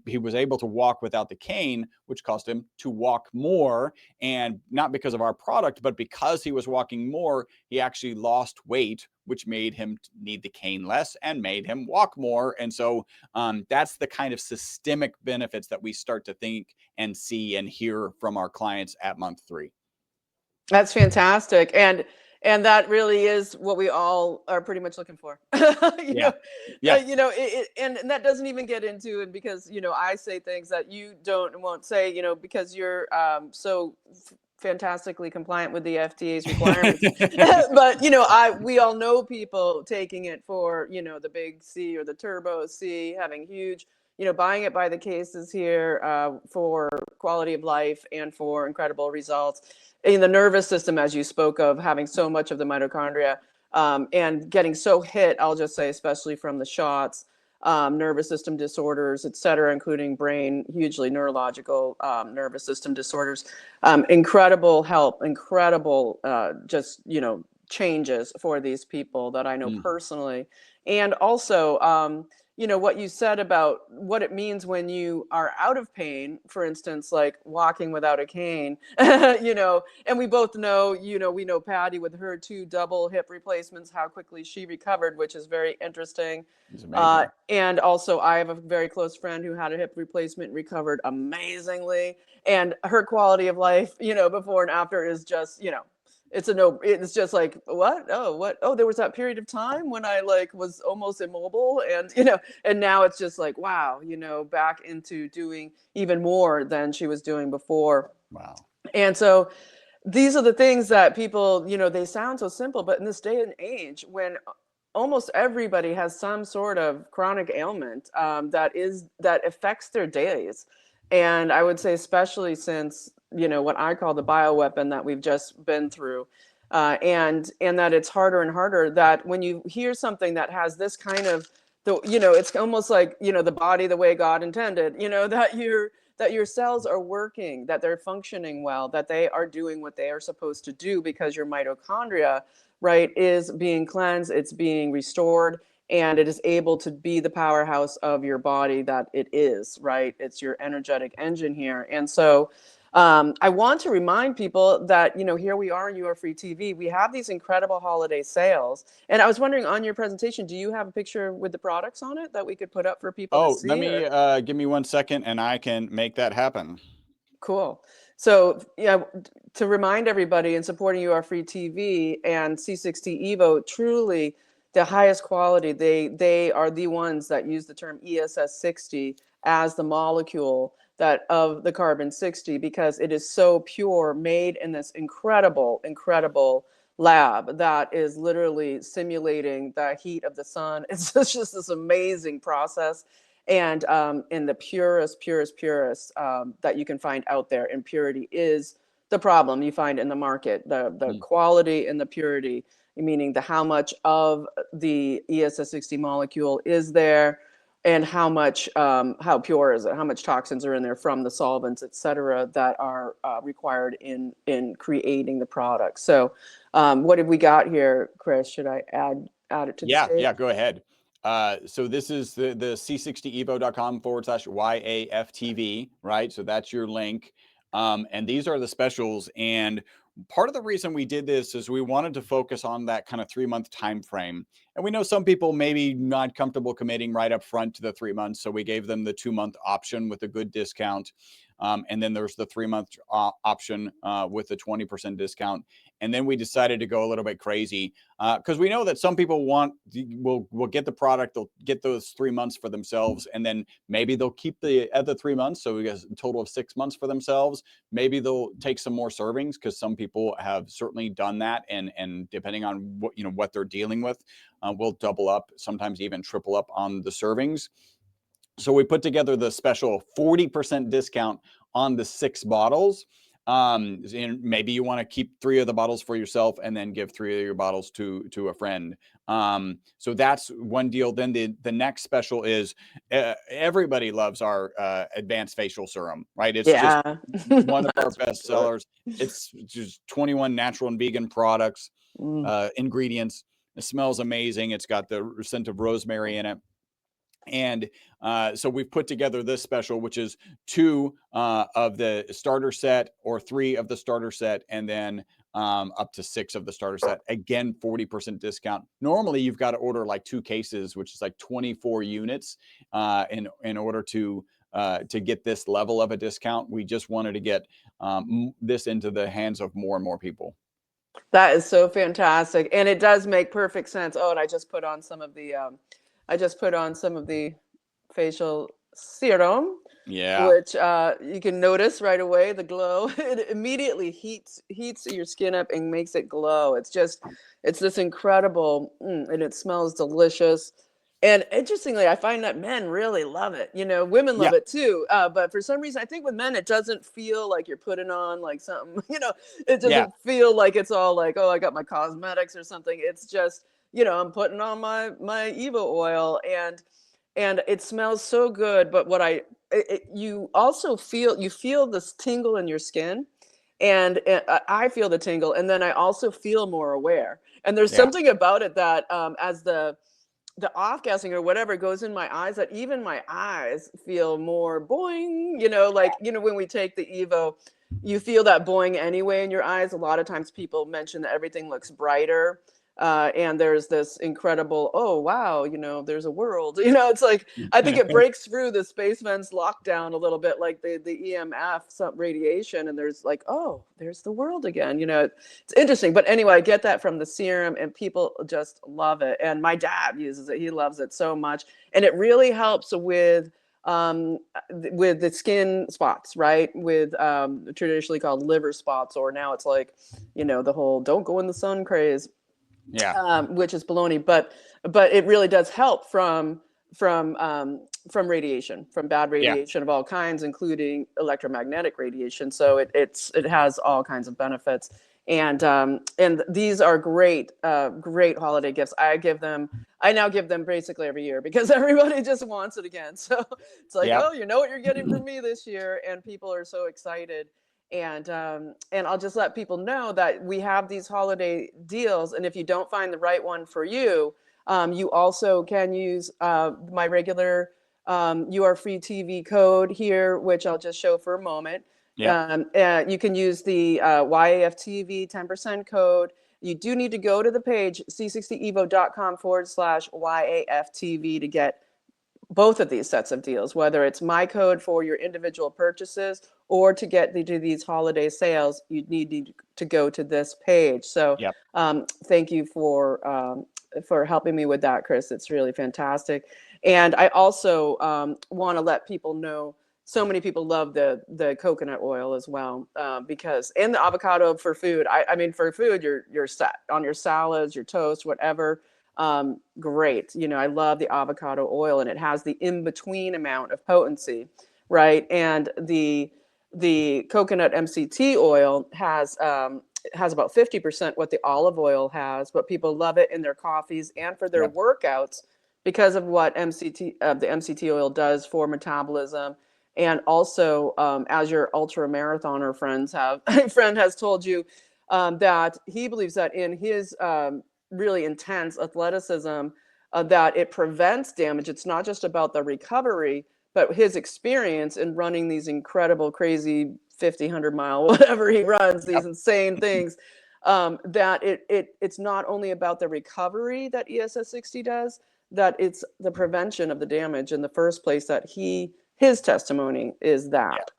He was able to walk without the cane, which caused him to walk more. And not because of our product, but because he was walking more, he actually lost weight, which made him need the cane less and made him walk more. And so that's the kind of systemic benefits that we start to think and see and hear from our clients at month 3. That's fantastic. And that really is what we all are pretty much looking for. Yeah. And that doesn't even get into it because, I say things that you won't say, because you're so fantastically compliant with the FDA's requirements. But, we all know people taking it for, the big C or the turbo C, having huge, buying it by the cases here for quality of life and for incredible results. In the nervous system, as you spoke of, having so much of the mitochondria and getting so hit, I'll just say, especially from the shots, nervous system disorders, et cetera, including brain, hugely neurological nervous system disorders. Incredible help, incredible changes for these people that I know personally. And also, what you said about what it means when you are out of pain, for instance, like walking without a cane, and we both know, we know Patty with her 2 double hip replacements, how quickly she recovered, which is very interesting. And also I have a very close friend who had a hip replacement and recovered amazingly. And her quality of life, before and after is just, it's just like, what? Oh, there was that period of time when I was almost immobile and, and now it's just like, wow, back into doing even more than she was doing before. Wow. And so these are the things that people, they sound so simple, but in this day and age when almost everybody has some sort of chronic ailment that affects their days. And I would say, especially since, what I call the bioweapon that we've just been through, and that it's harder and harder, that when you hear something that has this kind of, it's almost like, the body the way God intended, that your cells are working, that they're functioning well, that they are doing what they are supposed to do because your mitochondria, right, is being cleansed, it's being restored, and it is able to be the powerhouse of your body that it is, right? It's your energetic engine here. And so I want to remind people that, here we are in You Are Free TV. We have these incredible holiday sales. And I was wondering, on your presentation, do you have a picture with the products on it that we could put up for people to see? Let me give me 1 second and I can make that happen. Cool. So, to remind everybody, in supporting You Are Free TV and C60 EVO, truly the highest quality, they are the ones that use the term ESS60 as the molecule that of the carbon 60, because it is so pure, made in this incredible lab that is literally simulating the heat of the sun. It's just this amazing process. And in the purest that you can find out there, impurity is the problem you find in the market. The quality and the purity, meaning how much of the ESS60 molecule is there, how much, how pure is it? How much toxins are in there from the solvents, et cetera, that are required in creating the product. So what have we got here, Chris? Should I add it to the stage? Yeah, go ahead. So this is the c60evo.com/YAFTV, right? So that's your link. And these are the specials. And part of the reason we did this is we wanted to focus on that kind of 3-month time frame. And we know some people maybe not comfortable committing right up front to the 3 months. So we gave them the 2-month option with a good discount. And then there's the 3-month option with the 20% discount. And then we decided to go a little bit crazy because we know that some people will get the product, they'll get those 3 months for themselves, and then maybe they'll keep the other 3 months. So we get a total of 6 months for themselves. Maybe they'll take some more servings because some people have certainly done that. And depending on what they're dealing with, we'll double up, sometimes even triple up on the servings. So we put together the special 40% discount on the 6 bottles. And maybe you want to keep 3 of the bottles for yourself and then give 3 of your bottles to a friend. So that's one deal. Then the next special is everybody loves our advanced facial serum, right? It's just one of our best sellers. It's just 21 natural and vegan products, ingredients. It smells amazing. It's got the scent of rosemary in it. And so we've put together this special, which is 2 of the starter set or 3 of the starter set, and then up to 6 of the starter set. Again, 40% discount. Normally, you've got to order like 2 cases, which is like 24 units in order to get this level of a discount. We just wanted to get this into the hands of more and more people. That is so fantastic, and it does make perfect sense. Oh, and I just put on some of the facial serum, which you can notice right away the glow. It immediately heats your skin up and makes it glow. It's this incredible, and it smells delicious. And interestingly, I find that men really love it. Women love it too. But for some reason, I think with men, it doesn't feel like you're putting on like something, it doesn't feel like it's all like, oh, I got my cosmetics or something. It's just, I'm putting on my EVO oil and it smells so good. But you also feel this tingle in your skin, and I feel the tingle, and then I also feel more aware. And there's something about it that as the off-gassing or whatever goes in my eyes, that even my eyes feel more boing, when we take the EVO, you feel that boing anyway in your eyes. A lot of times people mention that everything looks brighter. And there's this incredible, oh, wow, there's a world, it's like, I think it breaks through the spaceman's lockdown a little bit, like the EMF, some radiation, and there's like, oh, there's the world again. It's interesting. But anyway, I get that from the serum, and people just love it. And my dad uses it. He loves it so much. And it really helps with the skin spots, right? With traditionally called liver spots, or now it's like, the whole don't go in the sun craze. Which is baloney, but it really does help from radiation, from bad radiation of all kinds, including electromagnetic radiation. So it has all kinds of benefits, and these are great holiday gifts. I now give them basically every year because everybody just wants it again. So it's like, oh, you know what you're getting from me this year, and people are so excited. And I'll just let people know that we have these holiday deals, and if you don't find the right one for you, you also can use my regular You Are Free TV code here, which I'll just show for a moment. You can use the YAFTV 10% code. You do need to go to the page c60evo.com/YAFTV to get both of these sets of deals, whether it's my code for your individual purchases or to get to these holiday sales, you need to go to this page. So thank you for helping me with that, Chris. It's really fantastic. And I also want to let people know, so many people love the coconut oil as well, because, and the avocado for food. I mean, for food, you're set on your salads, your toast, whatever. Great. I love the avocado oil, and it has the in-between amount of potency, right? And the coconut MCT oil has about 50% what the olive oil has, but people love it in their coffees and for their workouts because of what the MCT oil does for metabolism. And also, as your ultra marathoner friend has told you, that he believes that in his really intense athleticism, that it prevents damage. It's not just about the recovery, but his experience in running these incredible, crazy 50, 100-mile, whatever he runs, these insane things, that it's not only about the recovery that ESS60 does, that it's the prevention of the damage in the first place, that his testimony is that.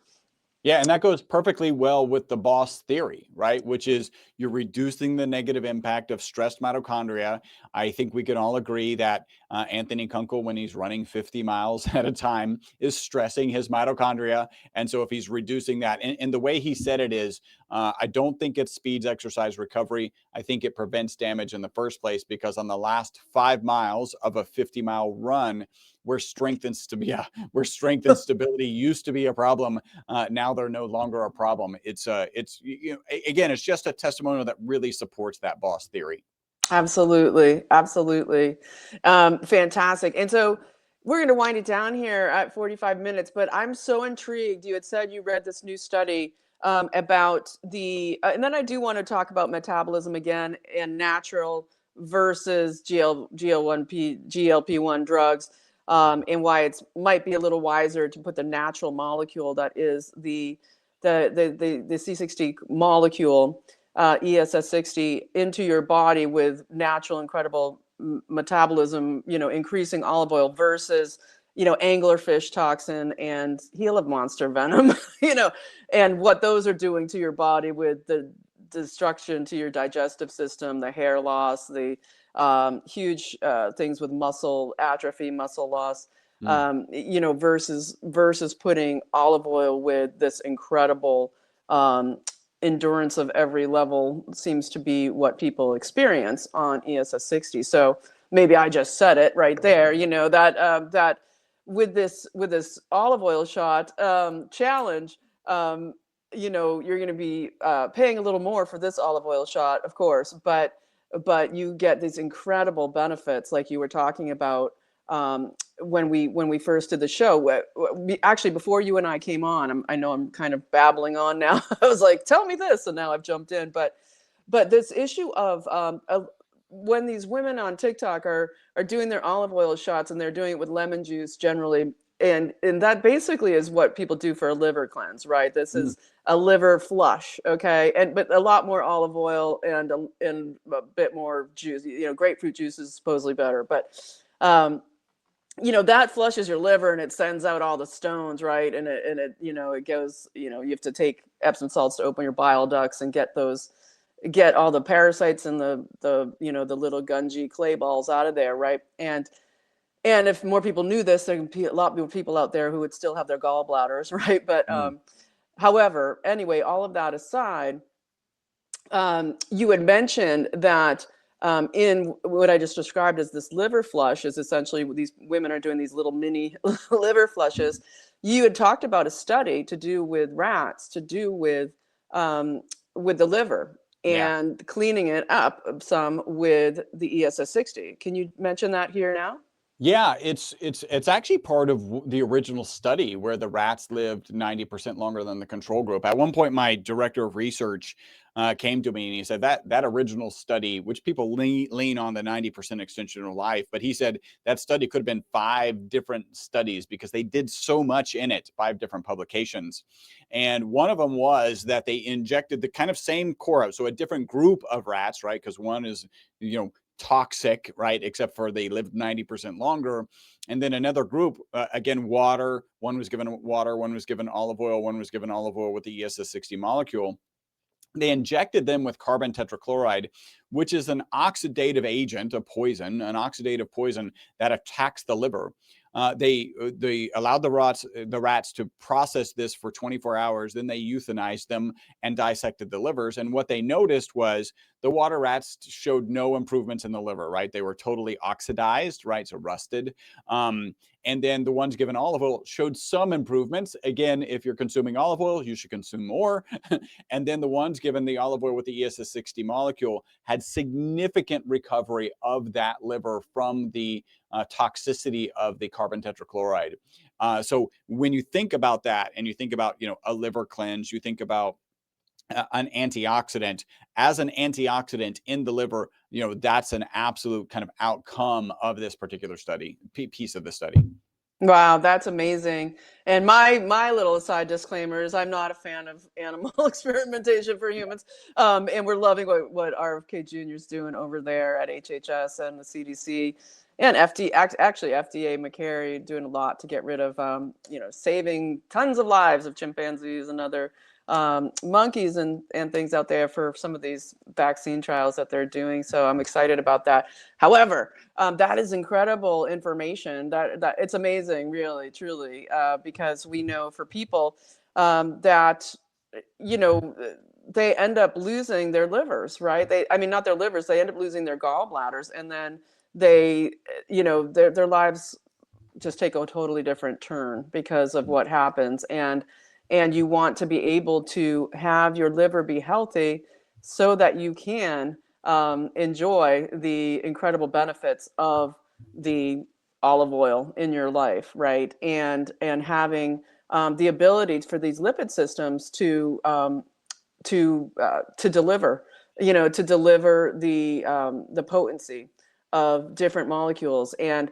Yeah, and that goes perfectly well with the boss theory, right? Which is you're reducing the negative impact of stressed mitochondria. I think we can all agree that Anthony Kunkel, when he's running 50 miles at a time, is stressing his mitochondria. And so if he's reducing that, and the way he said it is, I don't think it speeds exercise recovery. I think it prevents damage in the first place, because on the last 5 miles of a 50-mile run, where strength and stability used to be a problem, now they're no longer a problem. It's again, it's just a testimonial that really supports that boss theory. Absolutely. Absolutely. Fantastic. And so we're going to wind it down here at 45 minutes, but I'm so intrigued. You had said you read this new study about and then I do want to talk about metabolism again and natural versus GLP-1 drugs, and why it might be a little wiser to put the natural molecule that is the C60 molecule, ESS60, into your body with natural, incredible metabolism, increasing olive oil versus, anglerfish toxin and Gila monster venom, and what those are doing to your body with the destruction to your digestive system, the hair loss, the huge things with muscle atrophy, muscle loss, versus putting olive oil with this incredible endurance of every level, seems to be what people experience on ESS60. So maybe I just said it right there, that with this olive oil shot challenge, you're going to be paying a little more for this olive oil shot, of course, but you get these incredible benefits, like you were talking about when we first did the show. Actually, before you and I came on, I know I'm kind of babbling on now. I was like, tell me this, and now I've jumped in. But this issue of when these women on TikTok are doing their olive oil shots, and they're doing it with lemon juice generally, and that basically is what people do for a liver cleanse, right? This is a liver flush, okay, but a lot more olive oil and a bit more juice. Grapefruit juice is supposedly better, but that flushes your liver and it sends out all the stones, right? And it goes, you have to take Epsom salts to open your bile ducts and get all the parasites and the little gungy clay balls out of there, right? And if more people knew this, there would be a lot more people out there who would still have their gallbladders, right? But however, anyway, all of that aside, you had mentioned that in what I just described as this liver flush is essentially these women are doing these little mini liver flushes. You had talked about a study to do with rats, to do with the liver and cleaning it up some with the ESS60. Can you mention that here now? Yeah, it's actually part of the original study where the rats lived 90% longer than the control group. At one point, my director of research came to me and he said that original study, which people lean on the 90% extension of life, but he said that study could have been 5 different studies because they did so much in it, 5 different publications. And one of them was that they injected the kind of same core, so a different group of rats, right? Because one is, toxic, right? Except for they lived 90% longer. And then another group, again, water. One was given water, one was given olive oil, one was given olive oil with the ESS60 molecule. They injected them with carbon tetrachloride, which is an oxidative agent, an oxidative poison that attacks the liver. They allowed the rats to process this for 24 hours. Then they euthanized them and dissected the livers. And what they noticed was the water rats showed no improvements in the liver, right? They were totally oxidized, right? So rusted. And then the ones given olive oil showed some improvements. Again, if you're consuming olive oil, you should consume more. And then the ones given the olive oil with the ESS60 molecule had significant recovery of that liver from the toxicity of the carbon tetrachloride. So when you think about that, and you think about, a liver cleanse, you think about an antioxidant. As an antioxidant in the liver, that's an absolute kind of outcome of this particular study, piece of the study. Wow, that's amazing. And my little side disclaimer is I'm not a fan of animal experimentation for humans. And we're loving what RFK Jr. is doing over there at HHS and the CDC and actually FDA McCary doing a lot to get rid of saving tons of lives of chimpanzees and other monkeys and things out there for some of these vaccine trials that they're doing. So I'm excited about that. However, that is incredible information. That it's amazing, really, truly, because we know for people that they end up losing their livers, right? Not their livers. They end up losing their gallbladders, and then they, their lives just take a totally different turn because of what happens. And you want to be able to have your liver be healthy so that you can enjoy the incredible benefits of the olive oil in your life, right? And having the ability for these lipid systems to deliver, to deliver the potency of different molecules. And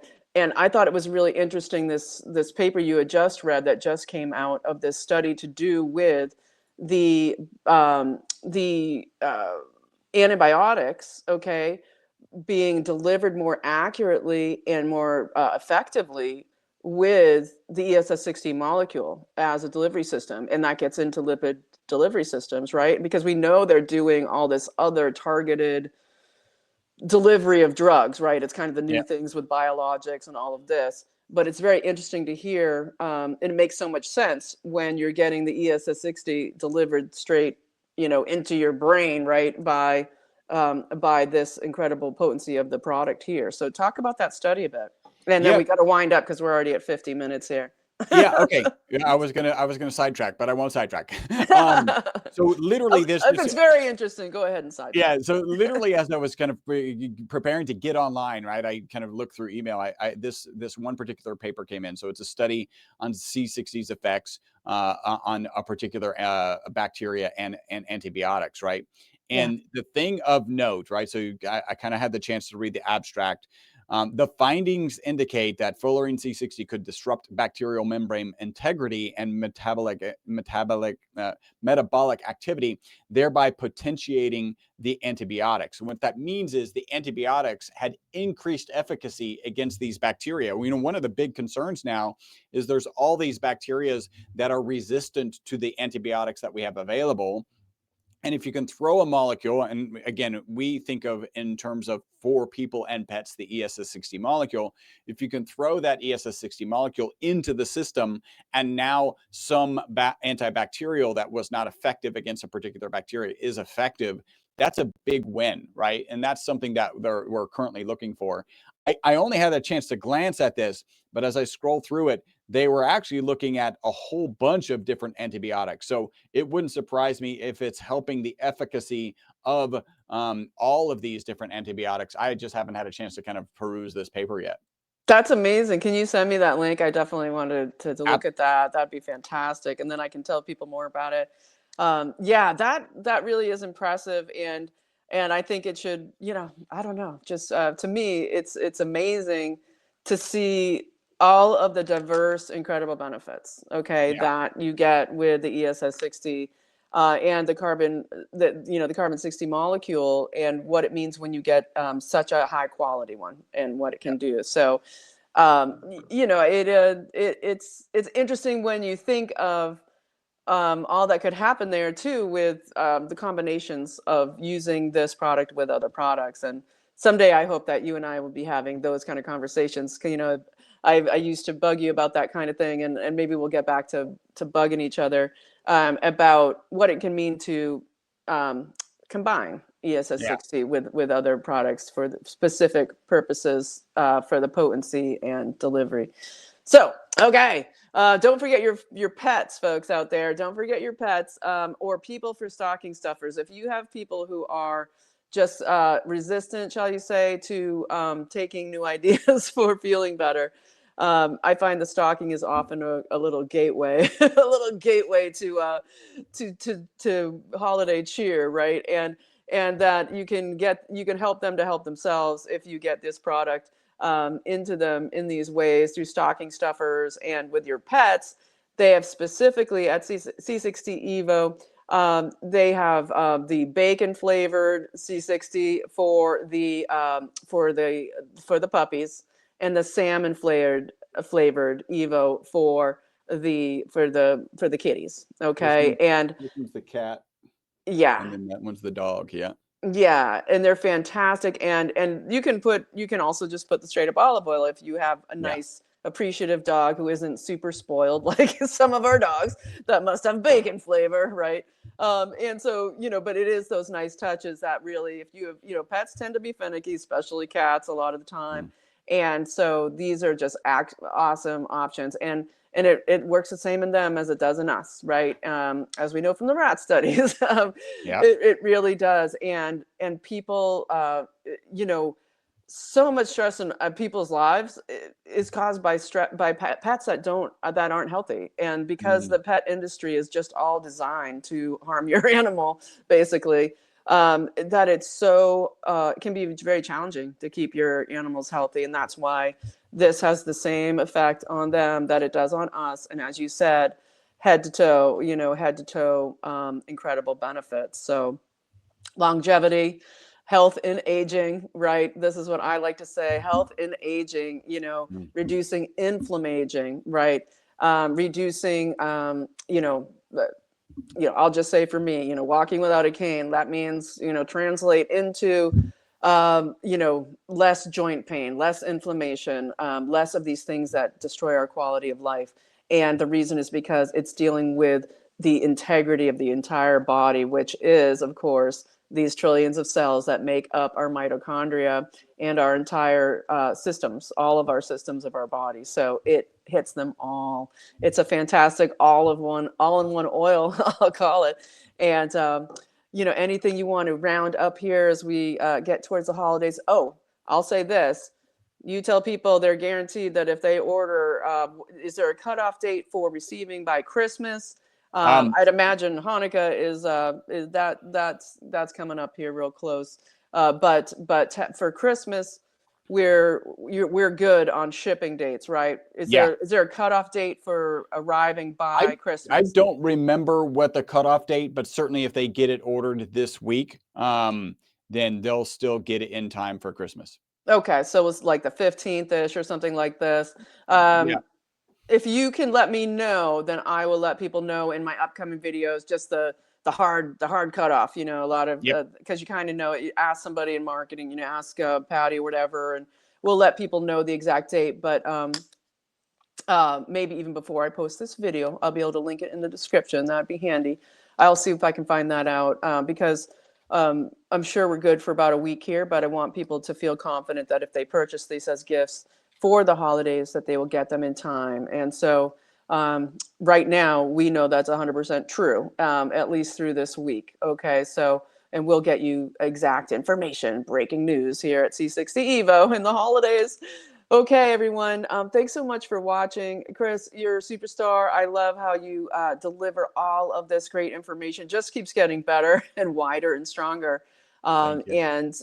I thought it was really interesting, this paper you had just read that just came out of this study to do with the antibiotics, okay, being delivered more accurately and more effectively with the ESS60 molecule as a delivery system. And that gets into lipid delivery systems, right? Because we know they're doing all this other targeted delivery of drugs, right? It's kind of the new things with biologics and all of this. But it's very interesting to hear, and it makes so much sense when you're getting the ESS60 delivered straight, into your brain, right, by this incredible potency of the product here. So talk about that study a bit, and then we got to wind up because we're already at 50 minutes here. Okay. Yeah, I was gonna sidetrack, but I won't sidetrack. So literally, if it's very interesting, go ahead and sidetrack. Yeah. So literally, as I was kind of preparing to get online, right, I kind of looked through email. This one particular paper came in. So it's a study on C60's effects on a particular bacteria and antibiotics, right? And the thing of note, right? So I kind of had the chance to read the abstract. The findings indicate that fullerene C60 could disrupt bacterial membrane integrity and metabolic activity, thereby potentiating the antibiotics. And what that means is the antibiotics had increased efficacy against these bacteria. One of the big concerns now is there's all these bacteria that are resistant to the antibiotics that we have available. And if you can throw a molecule, and again, we think of in terms of for people and pets, the ESS60 molecule, if you can throw that ESS60 molecule into the system, and now some antibacterial that was not effective against a particular bacteria is effective, that's a big win, right? And that's something that we're currently looking for. I only had a chance to glance at this, but as I scroll through it, they were actually looking at a whole bunch of different antibiotics. So it wouldn't surprise me if it's helping the efficacy of all of these different antibiotics. I just haven't had a chance to kind of peruse this paper yet. That's amazing. Can you send me that link? I definitely wanted to look at that. That'd be fantastic. And then I can tell people more about it. That really is impressive. And I think it should, I don't know, just to me, it's amazing to see all of the diverse, incredible benefits, okay, that you get with the ESS60 and the carbon 60 molecule, and what it means when you get such a high quality one and what it can do. So, it's interesting when you think of all that could happen there too with the combinations of using this product with other products. And someday I hope that you and I will be having those kind of conversations. I used to bug you about that kind of thing, and maybe we'll get back to bugging each other about what it can mean to combine ESS60 with other products for the specific purposes for the potency and delivery. So, okay. Don't forget your pets, folks out there. Don't forget your pets, or people for stocking stuffers. If you have people who are just resistant, shall you say, to taking new ideas for feeling better, I find the stocking is often a little gateway, a little gateway to holiday cheer, right? And that you can help them to help themselves if you get this product into them in these ways through stocking stuffers. And with your pets, they have specifically at C60 EVO, they have the bacon flavored C60 for the puppies, and the salmon flavored EVO for the kitties. Okay, and This one's the cat, yeah. and then that one's the dog. Yeah. Yeah, and they're fantastic, and you can also just put the straight up olive oil if you have a Yeah. nice appreciative dog who isn't super spoiled like some of our dogs that must have bacon flavor, right? And so, but it is those nice touches that really, if you have, pets tend to be finicky, especially cats a lot of the time. Mm. And so these are just awesome options. And it works the same in them as it does in us, right? As we know from the rat studies, Yeah. it really does. And people, so much stress in people's lives is caused by pets that aren't healthy, and because Mm. the pet industry is just all designed to harm your animal, basically, that it's so it can be very challenging to keep your animals healthy, and that's why this has the same effect on them that it does on us. And as you said, head to toe, incredible benefits. So longevity, health in aging, right? This is what I like to say: health in aging, Mm. reducing inflammaging, right? Reducing, I'll just say for me, walking without a cane, that means, translate into, less joint pain, less inflammation, less of these things that destroy our quality of life. And the reason is because it's dealing with the integrity of the entire body, which is, of course, these trillions of cells that make up our mitochondria and our entire systems, all of our systems of our body. So it hits them all. It's a fantastic all-in-one oil, I'll call it. And anything you want to round up here as we get towards the holidays. Oh, I'll say this: you tell people they're guaranteed that if they order, is there a cutoff date for receiving by Christmas? I'd imagine Hanukkah is that's coming up here real close. But for Christmas, we're good on shipping dates, right? Is Yeah. there a cutoff date for arriving by Christmas? I don't remember what the cutoff date, but certainly if they get it ordered this week, then they'll still get it in time for Christmas. Okay, so it's like the 15th-ish or something like this. Yeah. If you can let me know, then I will let people know in my upcoming videos, just the hard cutoff, a lot of, Yep. because you kind of know it. You ask somebody in marketing, ask Patty or whatever, and we'll let people know the exact date. But maybe even before I post this video, I'll be able to link it in the description. That'd be handy. I'll see if I can find that out, because I'm sure we're good for about a week here, but I want people to feel confident that if they purchase these as gifts for the holidays, that they will get them in time. And so right now we know that's 100% true, at least through this week. Okay, so, and we'll get you exact information, breaking news here at C60 EVO in the holidays. Okay, everyone. Thanks so much for watching. Chris, you're a superstar. I love how you deliver all of this great information. Just keeps getting better and wider and stronger. Thank you. And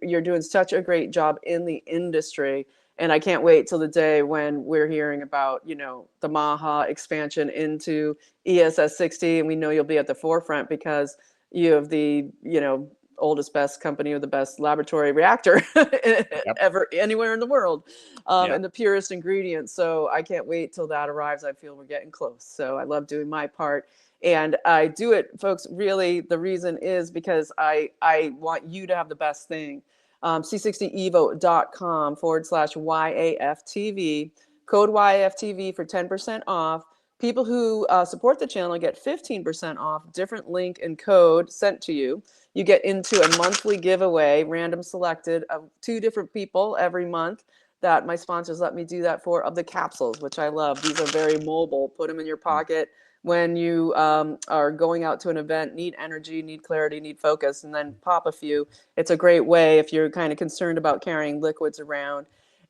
you're doing such a great job in the industry. And I can't wait till the day when we're hearing about, the MAHA expansion into ESS60. And we know you'll be at the forefront because you have the, oldest, best company with the best laboratory reactor ever anywhere in the world, and the purest ingredients. So I can't wait till that arrives. I feel we're getting close. So I love doing my part. And I do it, folks, really, the reason is because I want you to have the best thing. C60evo.com/YAFTV, code YAFTV for 10% off. People who support the channel get 15% off, different link and code sent to you. You get into a monthly giveaway, random selected, of 2 different people every month that my sponsors let me do that for, of the capsules, which I love. These are very mobile. Put them in your pocket when you are going out to an event, need energy, need clarity, need focus, and then pop a few. It's a great way if you're kind of concerned about carrying liquids around.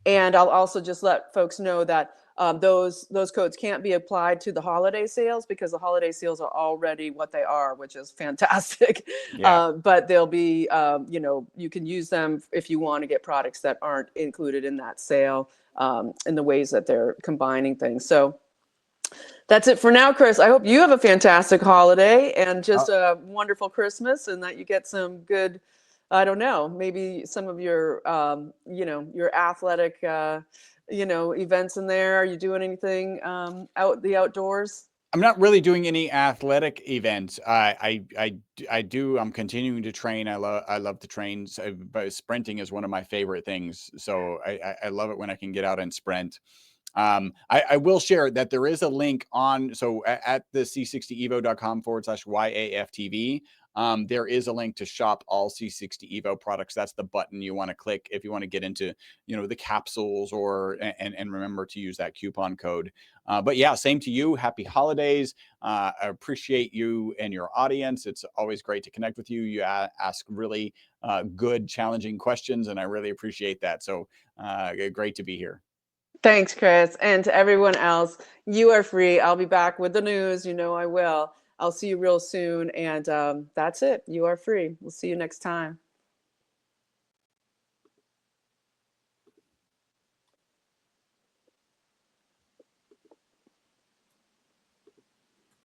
And I'll also just let folks know that those codes can't be applied to the holiday sales, because the holiday sales are already what they are, which is fantastic. Yeah. But they'll be, you know, you can use them if you want to get products that aren't included in that sale, in the ways that they're combining things. So that's it for now, Chris. I hope you have a fantastic holiday and just a wonderful Christmas, and that you get some good, I don't know, maybe some of your, you know, your athletic, you know, events in there. Are you doing anything out the outdoors? I'm not really doing any athletic events. I do. I'm continuing to train. I love to train. So, but sprinting is one of my favorite things. So I love it when I can get out and sprint. I will share that there is a link on, so at the c60evo.com/YAFTV, there is a link to shop all C60 EVO products. That's the button you want to click if you want to get into, you know, the capsules, or, and remember to use that coupon code. But yeah, same to you. Happy holidays. I appreciate you and your audience. It's always great to connect with you. You ask really good, challenging questions, and I really appreciate that. So great to be here. Thanks, Chris. And to everyone else, you are free. I'll be back with the news. You know I will. I'll see you real soon. And that's it. You are free. We'll see you next time.